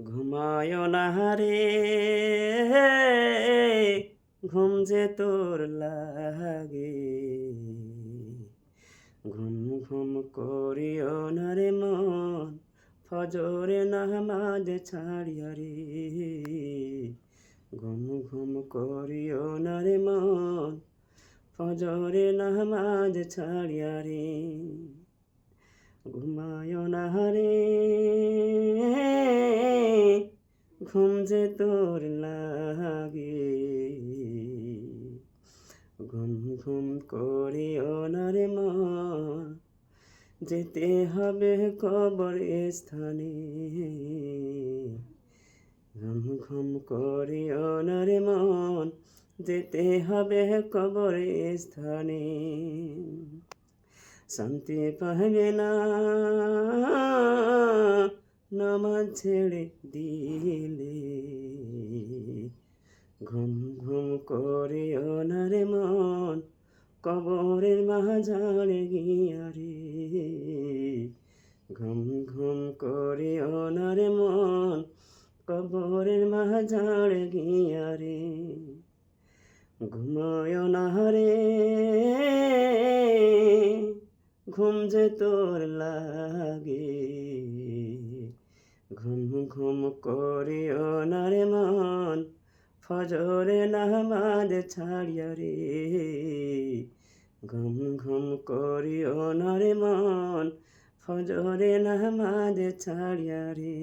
ঘুমায় না রে, ঘুম যে তোর লাগে। ঘুম ঘুম করিও না রে মন, ফজরে নামাজ ছাড়িয়া রে। ঘুম ঘুম করিও না রে মন, ফজরে নামাজ ছাড়িয়া রে। ঘুমায় না রে, ঘুম যে তোর লাগে। ঘুম ঘুম করিও না রে মন, যেতে হবে কবর স্থানে। ঘুম ঘুম করিও না রে মন, যেতে হবে কবর স্থানে। শান্তি পাবে না নামাজ ছেড়ে দিলে। ঘুম ঘুম করিও না রে মন, কবরের মাঝারে গিয়া রে। ঘুম ঘুম করিও না রে মন, কবরের মাঝারে গিয়া রে। ঘুমায় না রে, ঘুম যে তোর লাগে। ঘুম ঘুম করিও না রে মন, ফজরে নামাজ ছাড়িয়া রে। ঘুম ঘুম করিও না রে মন, ফজরে নামাজ ছাড়িয়া রে।